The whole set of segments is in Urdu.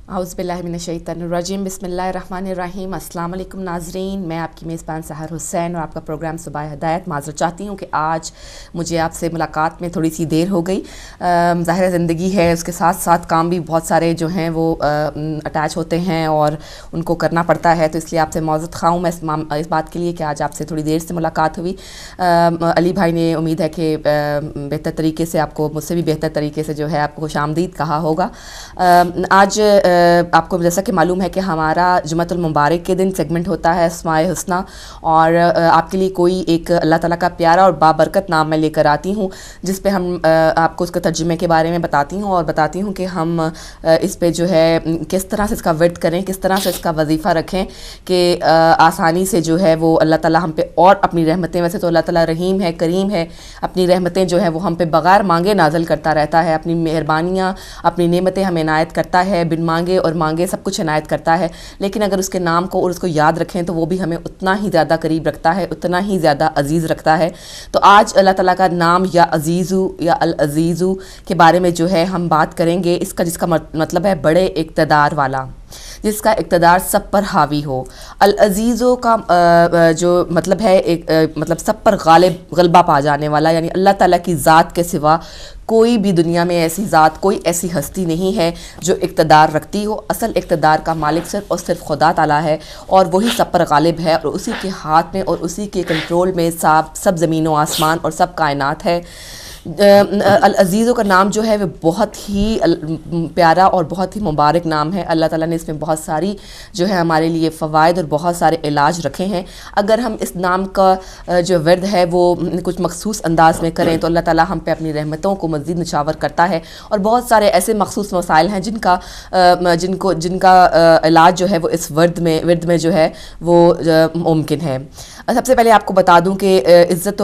اعوذ باللہ من الشیطان الرجیم بسم اللہ الرحمن الرحیم۔ السلام علیکم ناظرین، میں آپ کی میزبان سحر حسین اور آپ کا پروگرام صبح ہدایت۔ معذرت چاہتی ہوں کہ آج مجھے آپ سے ملاقات میں تھوڑی سی دیر ہو گئی۔ ظاہر زندگی ہے، اس کے ساتھ ساتھ کام بھی بہت سارے جو ہیں وہ اٹیچ ہوتے ہیں اور ان کو کرنا پڑتا ہے، تو اس لیے آپ سے معذرت خواہ ہوں میں اس بات کے لیے کہ آج آپ سے تھوڑی دیر سے ملاقات ہوئی۔ علی بھائی نے امید ہے کہ بہتر طریقے سے آپ کو، مجھ سے بھی بہتر طریقے سے جو ہے آپ کو خوش آمدید کہا ہوگا۔ آج آپ کو جیسا کہ معلوم ہے کہ ہمارا جمعۃ المبارک کے دن سیگمنٹ ہوتا ہے اسماء حسنیٰ، اور آپ کے لیے کوئی ایک اللہ تعالیٰ کا پیارا اور بابرکت نام میں لے کر آتی ہوں، جس پہ ہم آپ کو اس کے ترجمے کے بارے میں بتاتی ہوں اور بتاتی ہوں کہ ہم اس پہ جو ہے کس طرح سے اس کا ورد کریں، کس طرح سے اس کا وظیفہ رکھیں کہ آسانی سے جو ہے وہ اللہ تعالیٰ ہم پہ اور اپنی رحمتیں، ویسے تو اللہ تعالیٰ رحیم ہے، کریم ہے، اپنی رحمتیں جو ہے وہ ہم پہ بغیر مانگے نازل کرتا رہتا ہے، اپنی مہربانیاں، اپنی نعمتیں ہمیں عنایت کرتا ہے، بن مانگے اور مانگے سب کچھ عنایت کرتا ہے، لیکن اگر اس کے نام کو اور اس کو یاد رکھیں تو وہ بھی ہمیں اتنا ہی زیادہ قریب رکھتا ہے، اتنا ہی زیادہ عزیز رکھتا ہے۔ تو آج اللہ تعالیٰ کا نام یا عزیزو یا العزیزو کے بارے میں جو ہے ہم بات کریں گے، جس کا مطلب ہے بڑے اقتدار والا، جس کا اقتدار سب پر حاوی ہو۔ العزیزو کا جو مطلب ہے مطلب سب پر غلبہ پا جانے والا، یعنی اللہ تعالیٰ کی ذات کے سوا کوئی بھی دنیا میں ایسی ذات، کوئی ایسی ہستی نہیں ہے جو اقتدار رکھتی ہو۔ اصل اقتدار کا مالک صرف اور صرف خدا تعالیٰ ہے، اور وہی سب پر غالب ہے، اور اسی کے ہاتھ میں اور اسی کے کنٹرول میں سب زمین و آسمان اور سب کائنات ہے۔ العزیزوں کا نام جو ہے وہ بہت ہی پیارا اور بہت ہی مبارک نام ہے۔ اللہ تعالیٰ نے اس میں بہت ساری جو ہے ہمارے لیے فوائد اور بہت سارے علاج رکھے ہیں۔ اگر ہم اس نام کا جو ورد ہے وہ کچھ مخصوص انداز میں کریں تو اللہ تعالیٰ ہم پہ اپنی رحمتوں کو مزید نچاور کرتا ہے، اور بہت سارے ایسے مخصوص مسائل ہیں جن کا علاج جو ہے وہ اس ورد میں جو ہے وہ ممکن ہے۔ سب سے پہلے آپ کو بتا دوں کہ عزت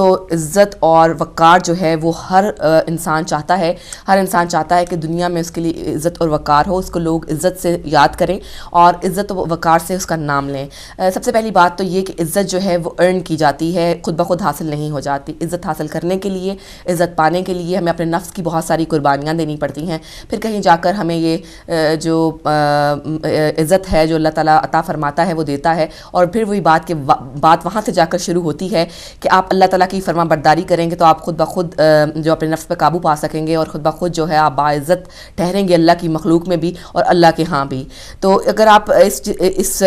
اور وقار جو ہے وہ ہر انسان چاہتا ہے، ہر انسان چاہتا ہے کہ دنیا میں اس کے لیے عزت اور وقار ہو، اس کو لوگ عزت سے یاد کریں اور عزت و وقار سے اس کا نام لیں۔ سب سے پہلی بات تو یہ کہ عزت جو ہے وہ ارن کی جاتی ہے، خود بخود حاصل نہیں ہو جاتی۔ عزت حاصل کرنے کے لیے، عزت پانے کے لیے ہمیں اپنے نفس کی بہت ساری قربانیاں دینی پڑتی ہیں، پھر کہیں جا کر ہمیں یہ جو عزت ہے جو اللہ تعالیٰ عطا فرماتا ہے وہ دیتا ہے، اور پھر وہی بات وہاں سے جا کر شروع ہوتی ہے کہ آپ اللہ تعالیٰ کی فرما برداری کریں گے تو آپ خود بخود جو اپنے نفس پہ قابو پا سکیں گے، اور خود بخود جو ہے آپ باعزت ٹھہریں گے اللہ کی مخلوق میں بھی اور اللہ کے ہاں بھی۔ تو اگر آپ اس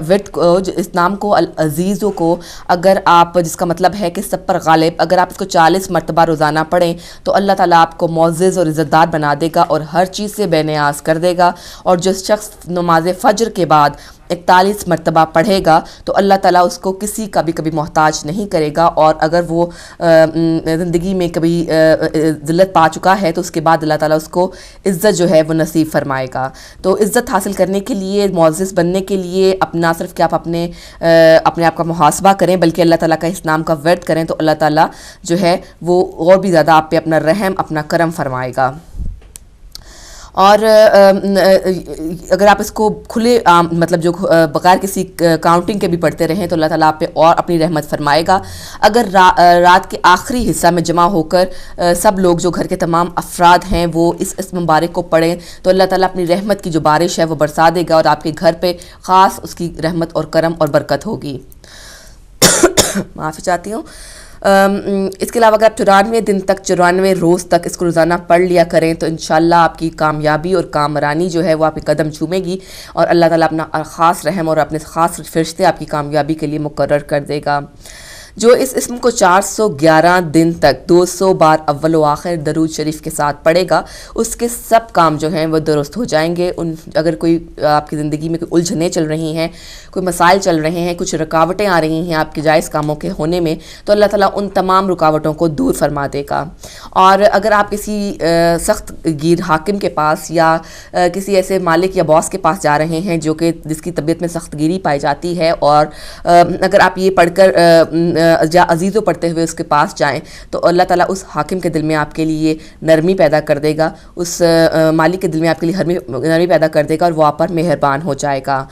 ورد کو، اس نام کو العزیزو کو، اگر آپ، جس کا مطلب ہے کہ سب پر غالب، اگر آپ اس کو 40 مرتبہ روزانہ پڑھیں تو اللہ تعالیٰ آپ کو معزز اور عزت دار بنا دے گا اور ہر چیز سے بے نیاز کر دے گا۔ اور جو شخص نماز فجر کے بعد 41 مرتبہ پڑھے گا تو اللہ تعالیٰ اس کو کسی کا بھی کبھی محتاج نہیں کرے گا، اور اگر وہ زندگی میں کبھی ذلت پا چکا ہے تو اس کے بعد اللہ تعالیٰ اس کو عزت جو ہے وہ نصیب فرمائے گا۔ تو عزت حاصل کرنے کے لیے، معزز بننے کے لیے نہ صرف کہ آپ اپنے آپ کا محاسبہ کریں بلکہ اللہ تعالیٰ کا اس نام کا ورد کریں تو اللہ تعالیٰ جو ہے وہ اور بھی زیادہ آپ پہ اپنا رحم، اپنا کرم فرمائے گا۔ اور اگر آپ اس کو کھلے مطلب جو بغیر کسی کاؤنٹنگ کے بھی پڑھتے رہیں تو اللہ تعالیٰ آپ پہ اور اپنی رحمت فرمائے گا۔ اگر رات کے آخری حصہ میں جمع ہو کر سب لوگ، جو گھر کے تمام افراد ہیں، وہ اس مبارک کو پڑھیں تو اللہ تعالیٰ اپنی رحمت کی جو بارش ہے وہ برسا دے گا، اور آپ کے گھر پہ خاص اس کی رحمت اور کرم اور برکت ہوگی۔ معافی چاہتی ہوں۔ اس کے علاوہ اگر آپ 94 دن تک، 94 روز تک اس کو روزانہ پڑھ لیا کریں تو انشاءاللہ آپ کی کامیابی اور کامرانی جو ہے وہ آپ کے قدم چومے گی، اور اللہ تعالیٰ اپنا خاص رحم اور اپنے خاص فرشتے آپ کی کامیابی کے لیے مقرر کر دے گا۔ جو اس اسم کو 411 دن تک 200 بار اول و آخر درود شریف کے ساتھ پڑھے گا، اس کے سب کام جو ہیں وہ درست ہو جائیں گے۔ اگر کوئی آپ کی زندگی میں کوئی الجھنیں چل رہی ہیں، کوئی مسائل چل رہے ہیں، کچھ رکاوٹیں آ رہی ہیں آپ کے جائز کاموں کے ہونے میں، تو اللہ تعالیٰ ان تمام رکاوٹوں کو دور فرما دے گا۔ اور اگر آپ کسی سخت گیر حاکم کے پاس یا کسی ایسے مالک یا باس کے پاس جا رہے ہیں جس کی طبیعت میں سخت گیری پائی جاتی ہے، اور اگر آپ یہ پڑھ کر عزیزو پڑھتے ہوئے اس کے پاس جائیں تو اللہ تعالیٰ اس حاکم کے دل میں آپ کے لیے نرمی پیدا کر دے گا، اس مالک کے دل میں آپ کے لیے نرمی پیدا کر دے گا، اور وہ آپ پر مہربان ہو جائے گا۔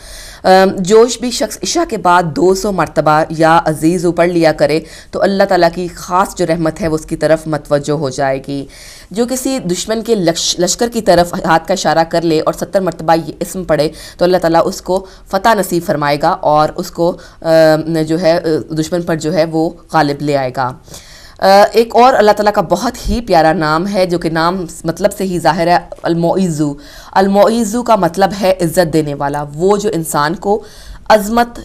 جوش بھی شخص عشاء کے بعد 200 مرتبہ یا عزیزو پڑھ لیا کرے تو اللہ تعالیٰ کی خاص جو رحمت ہے وہ اس کی طرف متوجہ ہو جائے گی۔ جو کسی دشمن کے لشکر کی طرف ہاتھ کا اشارہ کر لے اور 70 مرتبہ یہ اسم پڑھے تو اللہ تعالیٰ اس کو فتح نصیب فرمائے گا اور اس کو جو ہے دشمن پر جو ہے وہ غالب لے آئے گا۔ ایک اور اللہ تعالیٰ کا بہت ہی پیارا نام ہے جو کہ نام مطلب سے ہی ظاہر ہے، المعیذ۔ المعیذ کا مطلب ہے عزت دینے والا، وہ جو انسان کو عظمت،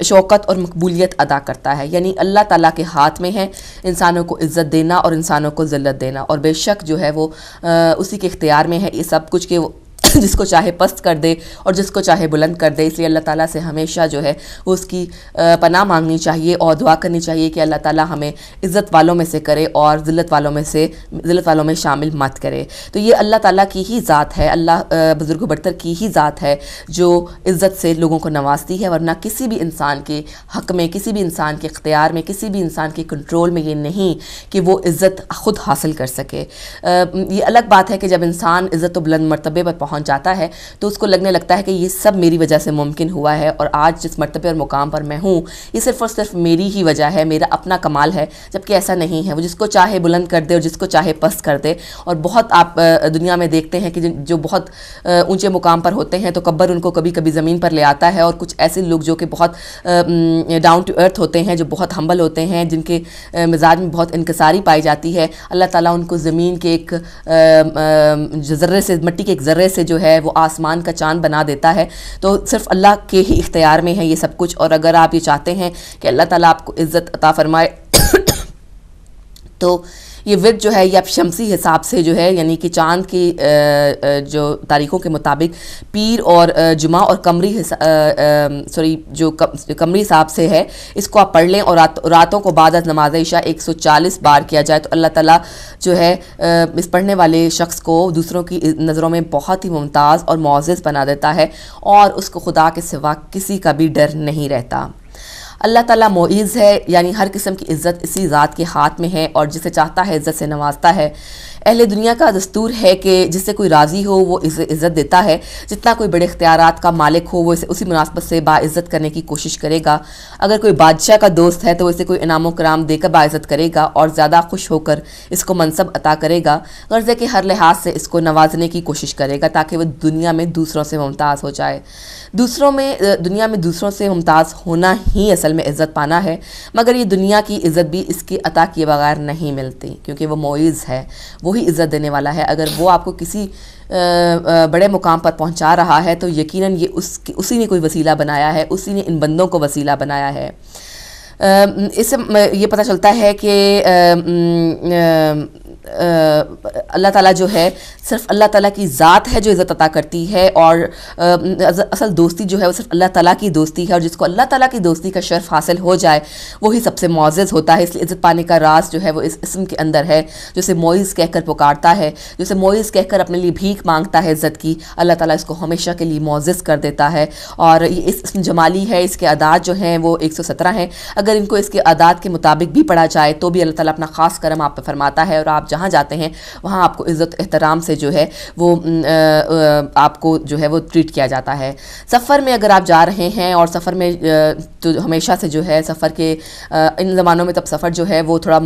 شوکت اور مقبولیت عطا کرتا ہے، یعنی اللہ تعالیٰ کے ہاتھ میں ہے انسانوں کو عزت دینا اور انسانوں کو ذلت دینا، اور بے شک جو ہے وہ اسی کے اختیار میں ہے یہ سب کچھ، کہ وہ جس کو چاہے پست کر دے اور جس کو چاہے بلند کر دے۔ اس لیے اللہ تعالیٰ سے ہمیشہ جو ہے وہ اس کی پناہ مانگنی چاہیے اور دعا کرنی چاہیے کہ اللہ تعالیٰ ہمیں عزت والوں میں سے کرے اور ذلت والوں میں شامل مت کرے۔ تو یہ اللہ تعالیٰ کی ہی ذات ہے، اللہ بزرگ و برتر کی ہی ذات ہے جو عزت سے لوگوں کو نوازتی ہے، ورنہ کسی بھی انسان کے حق میں، کسی بھی انسان کے اختیار میں، کسی بھی انسان کے کنٹرول میں یہ نہیں کہ وہ عزت خود حاصل کر سکے۔ یہ الگ بات ہے کہ جب انسان عزت و بلند مرتبے پر پہنچ جاتا ہے تو اس کو لگنے لگتا ہے کہ یہ سب میری وجہ سے ممکن ہوا ہے اور آج جس مرتبے اور مقام پر میں ہوں یہ صرف اور صرف میری ہی وجہ ہے، میرا اپنا کمال ہے، جبکہ ایسا نہیں ہے۔ وہ جس کو چاہے بلند کر دے اور جس کو چاہے پست کر دے، اور بہت آپ دنیا میں دیکھتے ہیں کہ جو بہت اونچے مقام پر ہوتے ہیں تو کبر ان کو کبھی کبھی زمین پر لے آتا ہے، اور کچھ ایسے لوگ جو کہ بہت ڈاؤن ٹو ارتھ ہوتے ہیں، جو بہت ہمبل ہوتے ہیں، جن کے مزاج میں بہت انکساری پائی جاتی ہے، اللہ تعالیٰ ان کو زمین کے ایک ذرے سے، مٹی کے ایک ذرے سے جو ہے وہ آسمان کا چاند بنا دیتا ہے۔ تو صرف اللہ کے ہی اختیار میں ہے یہ سب کچھ، اور اگر آپ یہ چاہتے ہیں کہ اللہ تعالیٰ آپ کو عزت عطا فرمائے تو یہ ورد جو ہے یہ اب شمسی حساب سے جو ہے، یعنی کہ چاند کی جو تاریخوں کے مطابق پیر اور جمعہ اور قمری حساب سے ہے، اس کو آپ پڑھ لیں اور راتوں کو بعد از نماز عشاء 140 بار کیا جائے تو اللہ تعالیٰ جو ہے اس پڑھنے والے شخص کو دوسروں کی نظروں میں بہت ہی ممتاز اور معزز بنا دیتا ہے، اور اس کو خدا کے سوا کسی کا بھی ڈر نہیں رہتا۔ اللہ تعالیٰ معیز ہے، یعنی ہر قسم کی عزت اسی ذات کے ہاتھ میں ہے، اور جسے چاہتا ہے عزت سے نوازتا ہے۔ اہل دنیا کا دستور ہے کہ جس سے کوئی راضی ہو وہ عزت دیتا ہے، جتنا کوئی بڑے اختیارات کا مالک ہو وہ اسے اسی مناسبت سے باعزت کرنے کی کوشش کرے گا۔ اگر کوئی بادشاہ کا دوست ہے تو وہ اسے کوئی انعام و کرام دے کر باعزت کرے گا اور زیادہ خوش ہو کر اس کو منصب عطا کرے گا، غرض ہے کہ ہر لحاظ سے اس کو نوازنے کی کوشش کرے گا تاکہ وہ دنیا میں دوسروں سے ممتاز ہو جائے۔ دنیا میں دوسروں سے ممتاز ہونا ہی اصل میں عزت پانا ہے، مگر یہ دنیا کی عزت بھی اس کی عطا کیے بغیر نہیں ملتی، کیونکہ وہ معیز ہے، وہی عزت دینے والا ہے۔ اگر وہ آپ کو کسی بڑے مقام پر پہنچا رہا ہے تو یقیناً یہ اسی نے کوئی وسیلہ بنایا ہے، اسی نے ان بندوں کو وسیلہ بنایا ہے۔ اس سے یہ پتہ چلتا ہے کہ اللہ تعالیٰ جو ہے، صرف اللہ تعالیٰ کی ذات ہے جو عزت عطا کرتی ہے، اور اصل دوستی جو ہے وہ صرف اللہ تعالیٰ کی دوستی ہے، اور جس کو اللہ تعالیٰ کی دوستی کا شرف حاصل ہو جائے وہی سب سے معزز ہوتا ہے۔ اس لیے عزت پانے کا راز جو ہے وہ اس اسم کے اندر ہے، جو اسے معیز کہہ کر پکارتا ہے، جو اسے معیز کہہ کر اپنے لیے بھیک مانگتا ہے عزت کی، اللہ تعالیٰ اس کو ہمیشہ کے لیے معزز کر دیتا ہے۔ اور یہ اس اسم جمالی ہے، اس کے اعداد جو ہیں وہ 117 ہیں، اگر ان کو اس کے اعداد کے مطابق بھی پڑھا جائے تو بھی اللہ تعالیٰ اپنا خاص کرم آپ پہ فرماتا ہے، اور آپ جہاں جاتے ہیں وہاں آپ کو عزت احترام سے جو ہے وہ آپ کو جو ہے وہ ٹریٹ کیا جاتا ہے۔ سفر میں اگر آپ جا رہے ہیں، اور سفر میں تو ہمیشہ سے جو ہے سفر کے ان زمانوں میں تب سفر جو ہے وہ تھوڑا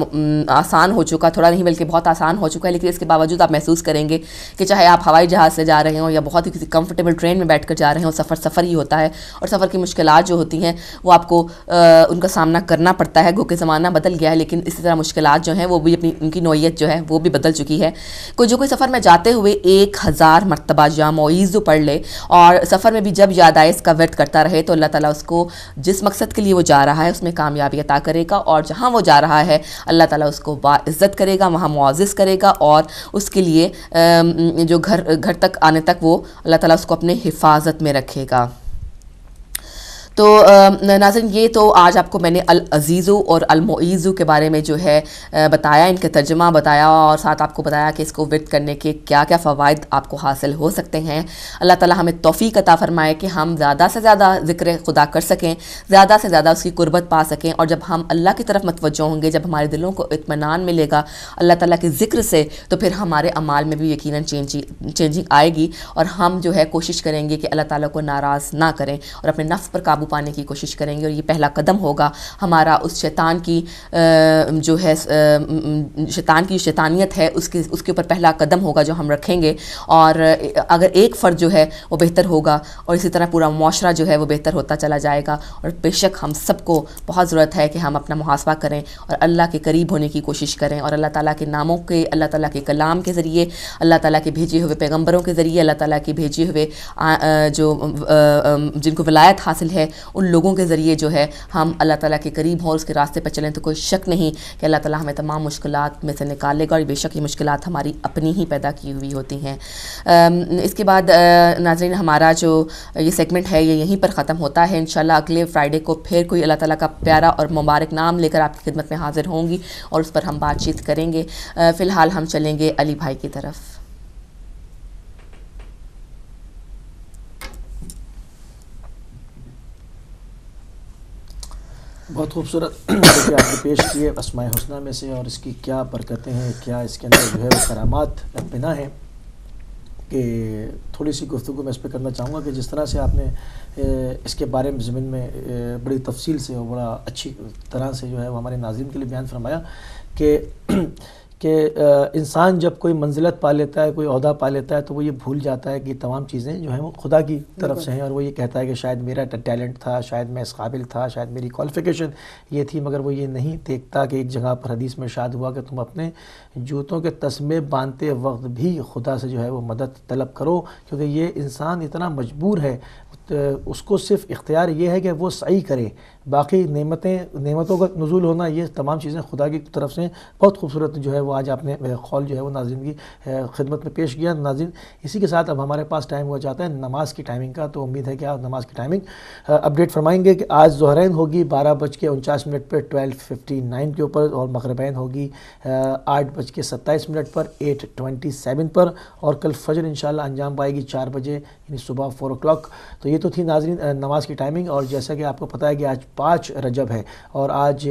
آسان ہو چکا، تھوڑا نہیں بلکہ بہت آسان ہو چکا ہے، لیکن اس کے باوجود آپ محسوس کریں گے کہ چاہے آپ ہوائی جہاز سے جا رہے ہوں یا بہت ہی کسی کمفرٹیبل ٹرین میں بیٹھ کر جا رہے ہوں، سفر ہی ہوتا ہے، اور سفر کی مشکلات جو ہوتی ہیں وہ آپ کو ان کا سامنا کرنا پڑتا ہے۔ گو کہ زمانہ بدل گیا ہے لیکن اسی طرح مشکلات جو ہیں وہ بھی ان کی نوعیت جو ہے وہ بھی بدل چکی ہے۔ کوئی سفر میں جاتے ہوئے 1000 مرتبہ یا معیذ پڑھ لے، اور سفر میں بھی جب یاد آئے اس کا ورد کرتا رہے تو اللہ تعالیٰ اس کو جس مقصد کے لیے وہ جا رہا ہے اس میں کامیابی عطا کرے گا، اور جہاں وہ جا رہا ہے اللہ تعالیٰ اس کو باعزت کرے گا، وہاں معزز کرے گا، اور اس کے لیے جو گھر تک آنے تک وہ اللہ تعالیٰ اس کو اپنے حفاظت میں رکھے گا۔ تو ناظرین، یہ تو آج آپ کو میں نے العزیز اور المعیز کے بارے میں جو ہے بتایا، ان کا ترجمہ بتایا، اور ساتھ آپ کو بتایا کہ اس کو ورد کرنے کے کیا کیا فوائد آپ کو حاصل ہو سکتے ہیں۔ اللہ تعالیٰ ہمیں توفیق عطا فرمائے کہ ہم زیادہ سے زیادہ ذکر خدا کر سکیں، زیادہ سے زیادہ اس کی قربت پا سکیں، اور جب ہم اللہ کی طرف متوجہ ہوں گے، جب ہمارے دلوں کو اطمینان ملے گا اللہ تعالیٰ کے ذکر سے، تو پھر ہمارے اعمال میں بھی یقیناً چینجنگ آئے گی، اور ہم جو ہے کوشش کریں گے کہ اللہ تعالیٰ کو ناراض نہ کریں اور اپنے نفس پر قابو قابو پانے کی کوشش کریں گے، اور یہ پہلا قدم ہوگا ہمارا اس شیطان کی جو ہے شیطان کی شیطانیت ہے اس کے اوپر پہلا قدم ہوگا جو ہم رکھیں گے. اور اگر ایک فرد جو ہے وہ بہتر ہوگا اور اسی طرح پورا معاشرہ جو ہے وہ بہتر ہوتا چلا جائے گا. اور بے شک ہم سب کو بہت ضرورت ہے کہ ہم اپنا محاسبہ کریں اور اللہ کے قریب ہونے کی کوشش کریں، اور اللہ تعالیٰ کے ناموں کے، اللہ تعالیٰ کے کلام کے ذریعے، اللہ تعالیٰ کے بھیجے ہوئے پیغمبروں کے ذریعے، اللہ تعالیٰ کے بھیجے ہوئے جو جن کو ولایت حاصل ہے ان لوگوں کے ذریعے جو ہے ہم اللہ تعالیٰ کے قریب ہوں اور اس کے راستے پر چلیں. تو کوئی شک نہیں کہ اللہ تعالیٰ ہمیں تمام مشکلات میں سے نکالے گا، اور بے شک یہ مشکلات ہماری اپنی ہی پیدا کی ہوئی ہوتی ہیں. اس کے بعد ناظرین ہمارا جو یہ سیگمنٹ ہے یہ یہیں پر ختم ہوتا ہے. انشاءاللہ اگلے فرائیڈے کو پھر کوئی اللہ تعالیٰ کا پیارا اور مبارک نام لے کر آپ کی خدمت میں حاضر ہوں گی اور اس پر ہم بات چیت کریں گے. فی الحال ہم چلیں گے علی بھائی کی طرف. بہت خوبصورت کہ آپ نے پیش کیے اسماء حسنہ میں سے، اور اس کی کیا برکتیں ہیں، کیا اس کے اندر جو ہے وہ کرامات بنا ہے، کہ تھوڑی سی گفتگو میں اس پہ کرنا چاہوں گا کہ جس طرح سے آپ نے اس کے بارے میں ضمن میں بڑی تفصیل سے اور بڑا اچھی طرح سے جو ہے وہ ہمارے ناظرین کے لیے بیان فرمایا کہ انسان جب کوئی منزلت پا لیتا ہے، کوئی عہدہ پا لیتا ہے، تو وہ یہ بھول جاتا ہے کہ یہ تمام چیزیں جو ہیں وہ خدا کی طرف سے ہیں، اور وہ یہ کہتا ہے کہ شاید میرا ٹیلنٹ تھا، شاید میں اس قابل تھا، شاید میری کوالیفیکیشن یہ تھی. مگر وہ یہ نہیں دیکھتا کہ ایک جگہ پر حدیث میں ارشاد ہوا کہ تم اپنے جوتوں کے تسمے باندھتے وقت بھی خدا سے جو ہے وہ مدد طلب کرو، کیونکہ یہ انسان اتنا مجبور ہے، اس کو صرف اختیار یہ ہے کہ وہ سعی کرے. باقی نعمتوں کا نزول ہونا، یہ تمام چیزیں خدا کی طرف سے. بہت خوبصورت جو ہے وہ آج آپ نے قول جو ہے وہ ناظرین کی خدمت میں پیش کیا. ناظرین اسی کے ساتھ اب ہمارے پاس ٹائم ہوا جاتا ہے نماز کی ٹائمنگ کا. تو امید ہے کہ آپ نماز کی ٹائمنگ اپڈیٹ فرمائیں گے کہ آج ظہرین ہوگی 12:49 پہ 12:59 کے اوپر، اور مغربین ہوگی 8:27 پر 8:27 پر، اور کل فجر انشاءاللہ انجام پائے گی 4 بجے یعنی صبح 4 o'clock. تو یہ تو تھی ناظرین نماز کی ٹائمنگ. اور جیسا کہ آپ کو پتہ ہے کہ آج 5 رجب ہے، اور آج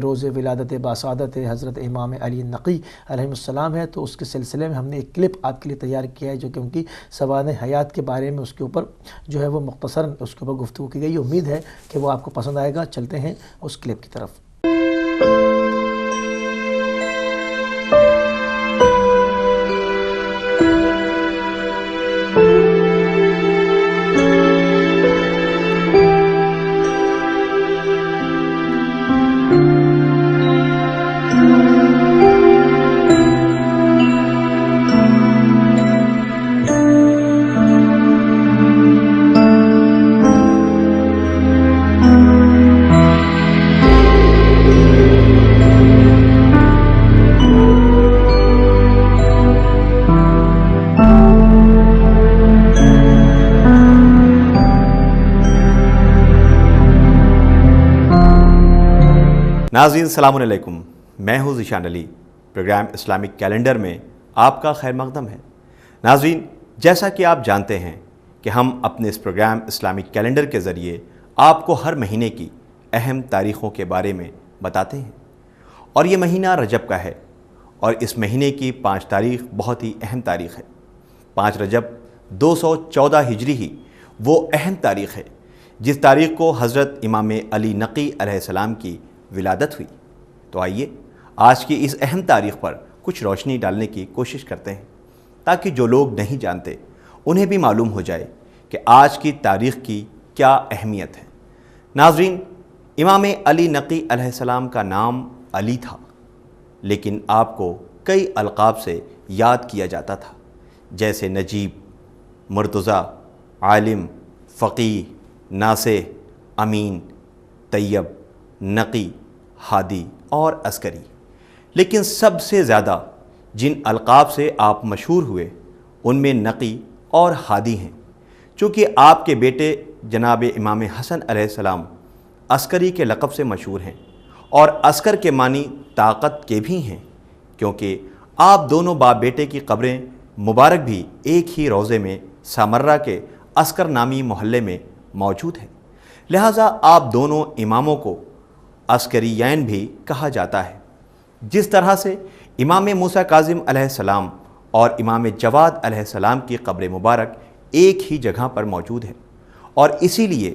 روز ولادت باسعادت حضرت امام علی نقی علیہ السلام ہے. تو اس کے سلسلے میں ہم نے ایک کلپ آپ کے لیے تیار کیا ہے جو کہ ان کی سوانح حیات کے بارے میں اس کے اوپر جو ہے وہ مختصراً اس کے اوپر گفتگو کی گئی. امید ہے کہ وہ آپ کو پسند آئے گا. چلتے ہیں اس کلپ کی طرف. ناظرین السلام علیکم، میں ہوں ذیشان علی. پروگرام اسلامک کیلنڈر میں آپ کا خیر مقدم ہے. ناظرین جیسا کہ آپ جانتے ہیں کہ ہم اپنے اس پروگرام اسلامک کیلنڈر کے ذریعے آپ کو ہر مہینے کی اہم تاریخوں کے بارے میں بتاتے ہیں، اور یہ مہینہ رجب کا ہے، اور اس مہینے کی 5 تاریخ بہت ہی اہم تاریخ ہے. 5 رجب 214 ہجری ہی وہ اہم تاریخ ہے جس تاریخ کو حضرت امام علی نقی علیہ السلام کی ولادت ہوئی. تو آئیے آج کی اس اہم تاریخ پر کچھ روشنی ڈالنے کی کوشش کرتے ہیں، تاکہ جو لوگ نہیں جانتے انہیں بھی معلوم ہو جائے کہ آج کی تاریخ کی کیا اہمیت ہے. ناظرین امام علی نقی علیہ السلام کا نام علی تھا، لیکن آپ کو کئی القاب سے یاد کیا جاتا تھا، جیسے نجیب، مرتضیٰ، عالم، فقیہ، ناصح، امین، طیب، نقی، ہادی اور عسکری. لیکن سب سے زیادہ جن القاب سے آپ مشہور ہوئے ان میں نقی اور ہادی ہیں، چونکہ آپ کے بیٹے جناب امام حسن علیہ السلام عسکری کے لقب سے مشہور ہیں، اور عسکر کے معنی طاقت کے بھی ہیں، کیونکہ آپ دونوں باپ بیٹے کی قبریں مبارک بھی ایک ہی روضے میں سامرہ کے عسکر نامی محلے میں موجود ہیں. لہٰذا آپ دونوں اماموں کو عسکریین بھی کہا جاتا ہے. جس طرح سے امام موسیٰ کاظم علیہ السلام اور امام جواد علیہ السلام کی قبر مبارک ایک ہی جگہ پر موجود ہے، اور اسی لیے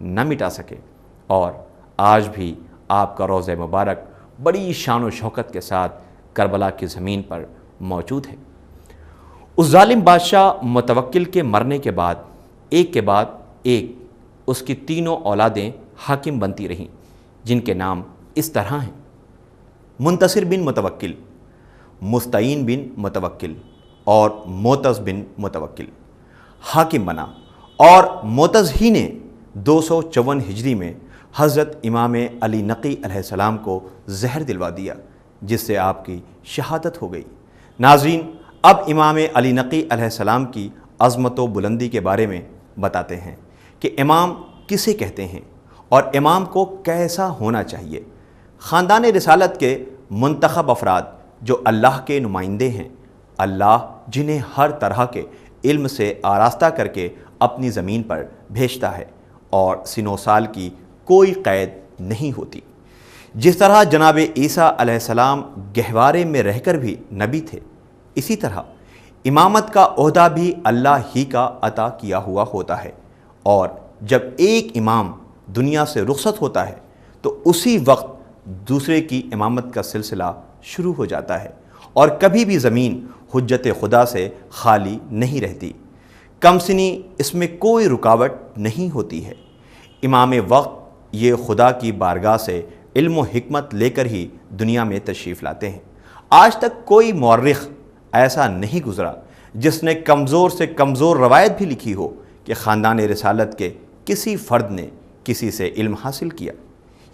نہ مٹا سکے، اور آج بھی آپ کا روضہ مبارک بڑی شان و شوکت کے ساتھ کربلا کی زمین پر موجود ہے۔ اس ظالم بادشاہ متوکل کے مرنے کے بعد ایک اس کی تینوں اولادیں حاکم بنتی رہیں، جن کے نام اس طرح ہیں: منتصر بن متوکل، مستعین بن متوکل اور موتز بن متوکل۔ حاکم بنا، اور موتز ہی نے 254 ہجری میں حضرت امام علی نقی علیہ السلام کو زہر دلوا دیا، جس سے آپ کی شہادت ہو گئی۔ ناظرین، اب امام علی نقی علیہ السلام کی عظمت و بلندی کے بارے میں بتاتے ہیں کہ امام کسے کہتے ہیں اور امام کو کیسا ہونا چاہیے۔ خاندان رسالت کے منتخب افراد جو اللہ کے نمائندے ہیں، اللہ جنہیں ہر طرح کے علم سے آراستہ کر کے اپنی زمین پر بھیجتا ہے، اور سن و سال کی کوئی قید نہیں ہوتی۔ جس طرح جناب عیسیٰ علیہ السلام گہوارے میں رہ کر بھی نبی تھے، اسی طرح امامت کا عہدہ بھی اللہ ہی کا عطا کیا ہوا ہوتا ہے، اور جب ایک امام دنیا سے رخصت ہوتا ہے تو اسی وقت دوسرے کی امامت کا سلسلہ شروع ہو جاتا ہے، اور کبھی بھی زمین حجت خدا سے خالی نہیں رہتی۔ کم سنی اس میں کوئی رکاوٹ نہیں ہوتی ہے۔ امام وقت یہ خدا کی بارگاہ سے علم و حکمت لے کر ہی دنیا میں تشریف لاتے ہیں۔ آج تک کوئی مورخ ایسا نہیں گزرا جس نے کمزور سے کمزور روایت بھی لکھی ہو کہ خاندان رسالت کے کسی فرد نے کسی سے علم حاصل کیا۔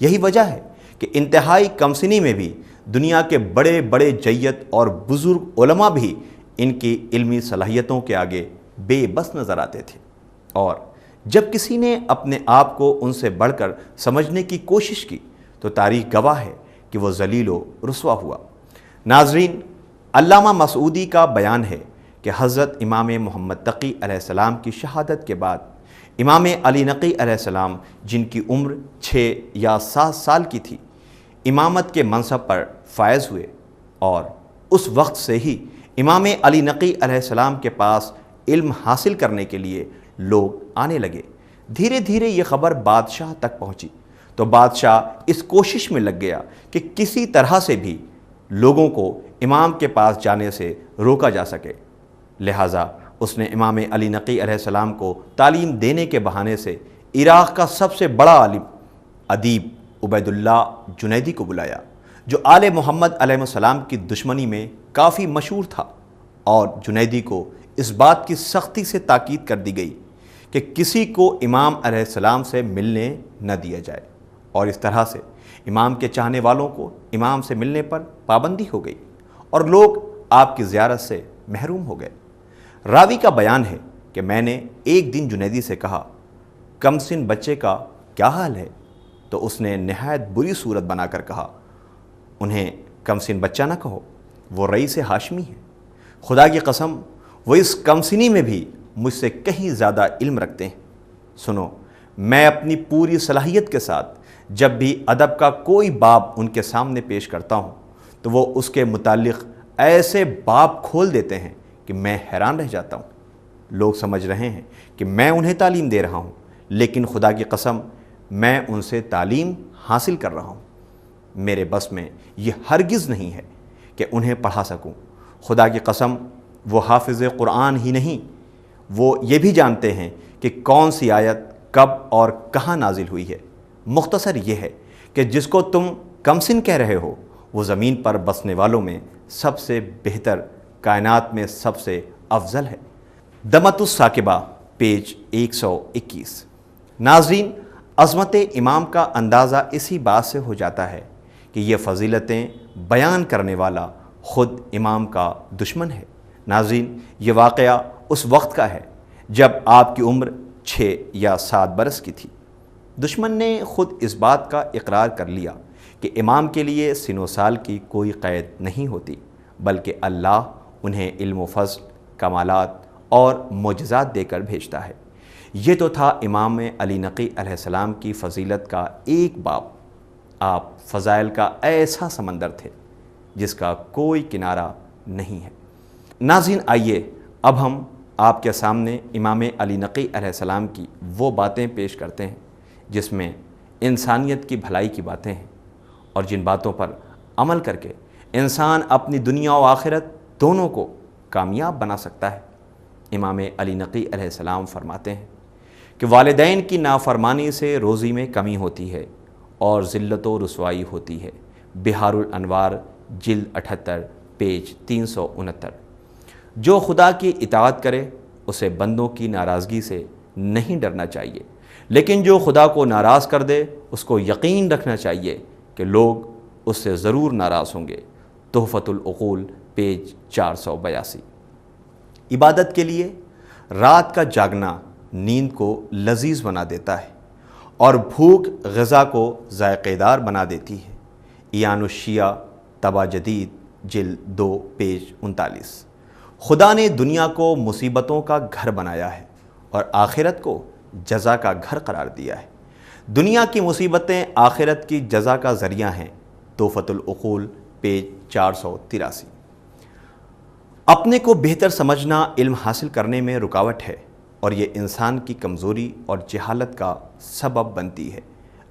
یہی وجہ ہے کہ انتہائی کم سنی میں بھی دنیا کے بڑے بڑے جیت اور بزرگ علماء بھی ان کی علمی صلاحیتوں کے آگے بے بس نظر آتے تھے، اور جب کسی نے اپنے آپ کو ان سے بڑھ کر سمجھنے کی کوشش کی تو تاریخ گواہ ہے کہ وہ ذلیل و رسوا ہوا۔ ناظرین، علامہ مسعودی کا بیان ہے کہ حضرت امام محمد تقی علیہ السلام کی شہادت کے بعد امام علی نقی علیہ السلام، جن کی عمر 6 یا 7 سال کی تھی، امامت کے منصب پر فائز ہوئے، اور اس وقت سے ہی امام علی نقی علیہ السلام کے پاس علم حاصل کرنے کے لیے لوگ آنے لگے۔ دھیرے دھیرے یہ خبر بادشاہ تک پہنچی تو بادشاہ اس کوشش میں لگ گیا کہ کسی طرح سے بھی لوگوں کو امام کے پاس جانے سے روکا جا سکے۔ لہٰذا اس نے امام علی نقی علیہ السلام کو تعلیم دینے کے بہانے سے عراق کا سب سے بڑا عالم ادیب عبید اللہ جنیدی کو بلایا، جو آل محمد علیہ السلام کی دشمنی میں کافی مشہور تھا، اور جنیدی کو اس بات کی سختی سے تاکید کر دی گئی کہ کسی کو امام علیہ السلام سے ملنے نہ دیا جائے، اور اس طرح سے امام کے چاہنے والوں کو امام سے ملنے پر پابندی ہو گئی، اور لوگ آپ کی زیارت سے محروم ہو گئے۔ راوی کا بیان ہے کہ میں نے ایک دن جنیدی سے کہا، کم سن بچے کا کیا حال ہے؟ تو اس نے نہایت بری صورت بنا کر کہا، انہیں کم سن بچہ نہ کہو، وہ رئیس ہاشمی ہے۔ خدا کی قسم، وہ اس کم سنی میں بھی مجھ سے کہیں زیادہ علم رکھتے ہیں۔ سنو، میں اپنی پوری صلاحیت کے ساتھ جب بھی ادب کا کوئی باب ان کے سامنے پیش کرتا ہوں تو وہ اس کے متعلق ایسے باب کھول دیتے ہیں کہ میں حیران رہ جاتا ہوں۔ لوگ سمجھ رہے ہیں کہ میں انہیں تعلیم دے رہا ہوں، لیکن خدا کی قسم میں ان سے تعلیم حاصل کر رہا ہوں۔ میرے بس میں یہ ہرگز نہیں ہے کہ انہیں پڑھا سکوں۔ خدا کی قسم، وہ حافظ قرآن ہی نہیں، وہ یہ بھی جانتے ہیں کہ کون سی آیت کب اور کہاں نازل ہوئی ہے۔ مختصر یہ ہے کہ جس کو تم کمسن کہہ رہے ہو وہ زمین پر بسنے والوں میں سب سے بہتر، کائنات میں سب سے افضل ہے۔ دمت الثاقبہ، پیج 121۔ ناظرین، عظمت امام کا اندازہ اسی بات سے ہو جاتا ہے کہ یہ فضیلتیں بیان کرنے والا خود امام کا دشمن ہے۔ ناظرین، یہ واقعہ اس وقت کا ہے جب آپ کی عمر 6 یا 7 برس کی تھی۔ دشمن نے خود اس بات کا اقرار کر لیا کہ امام کے لیے سن و سال کی کوئی قید نہیں ہوتی، بلکہ اللہ انہیں علم و فضل، کمالات اور معجزات دے کر بھیجتا ہے۔ یہ تو تھا امام علی نقی علیہ السلام کی فضیلت کا ایک باب۔ آپ فضائل کا ایسا سمندر تھے جس کا کوئی کنارہ نہیں ہے۔ ناظرین، آئیے اب ہم آپ کے سامنے امام علی نقی علیہ السلام کی وہ باتیں پیش کرتے ہیں جس میں انسانیت کی بھلائی کی باتیں ہیں اور جن باتوں پر عمل کر کے انسان اپنی دنیا و آخرت دونوں کو کامیاب بنا سکتا ہے۔ امام علی نقی علیہ السلام فرماتے ہیں کہ والدین کی نافرمانی سے روزی میں کمی ہوتی ہے اور ذلت و رسوائی ہوتی ہے۔ بہار الانوار جلد 78 پیج 369۔ جو خدا کی اطاعت کرے اسے بندوں کی ناراضگی سے نہیں ڈرنا چاہیے، لیکن جو خدا کو ناراض کر دے اس کو یقین رکھنا چاہیے کہ لوگ اس سے ضرور ناراض ہوں گے۔ تحفۃ العقول پیج 482۔ عبادت کے لیے رات کا جاگنا نیند کو لذیذ بنا دیتا ہے اور بھوک غذا کو ذائقہ دار بنا دیتی ہے۔ ایان الشیعہ طبع جدید جلد 2 پیج 39۔ خدا نے دنیا کو مصیبتوں کا گھر بنایا ہے اور آخرت کو جزا کا گھر قرار دیا ہے۔ دنیا کی مصیبتیں آخرت کی جزا کا ذریعہ ہیں۔ تحفۃ العقول پیج 483۔ اپنے کو بہتر سمجھنا علم حاصل کرنے میں رکاوٹ ہے اور یہ انسان کی کمزوری اور جہالت کا سبب بنتی ہے۔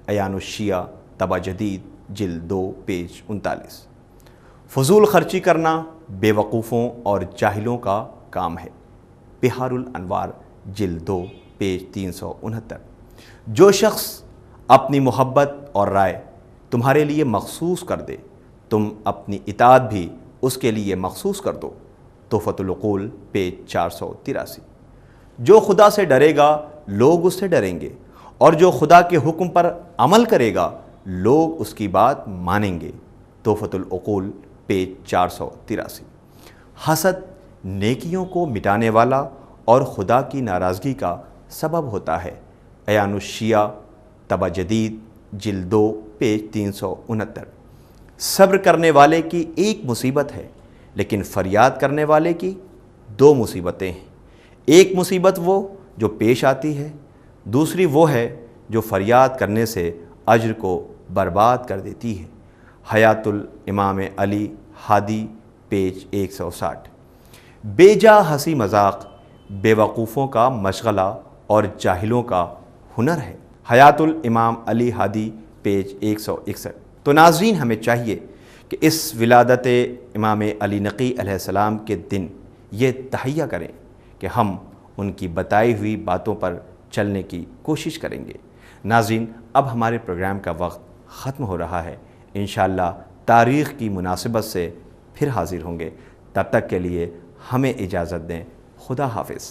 ایان الشیعہ طبع جدید جلد 2 پیج 39۔ فضول خرچی کرنا بے وقوفوں اور جاہلوں کا کام ہے۔ بہار الانوار جلد 2 پیج 369۔ جو شخص اپنی محبت اور رائے تمہارے لیے مخصوص کر دے تم اپنی اطاعت بھی اس کے لیے مخصوص کر دو۔ تحفۃ العقول پیج 483۔ جو خدا سے ڈرے گا لوگ اس سے ڈریں گے اور جو خدا کے حکم پر عمل کرے گا لوگ اس کی بات مانیں گے۔ تحفۃ العقول پیج 483۔ حسد نیکیوں کو مٹانے والا اور خدا کی ناراضگی کا سبب ہوتا ہے۔ ایان الشیعہ طبع جدید جلد 2 پیج 369۔ صبر کرنے والے کی ایک مصیبت ہے لیکن فریاد کرنے والے کی 2 مصیبتیں ہیں۔ ایک مصیبت وہ جو پیش آتی ہے، دوسری وہ ہے جو فریاد کرنے سے اجر کو برباد کر دیتی ہے۔ حیات الامام علی ہادی پیج 160۔ بے جا ہنسی مذاق بے وقوفوں کا مشغلہ اور جاہلوں کا ہنر ہے۔ حیات الامام علی ہادی پیج 161۔ تو ناظرین ہمیں چاہیے کہ اس ولادت امام علی نقی علیہ السلام کے دن یہ تہیہ کریں کہ ہم ان کی بتائی ہوئی باتوں پر چلنے کی کوشش کریں گے۔ ناظرین اب ہمارے پروگرام کا وقت ختم ہو رہا ہے۔ انشاءاللہ تاریخ کی مناسبت سے پھر حاضر ہوں گے۔ تب تک کے لیے ہمیں اجازت دیں۔ خدا حافظ۔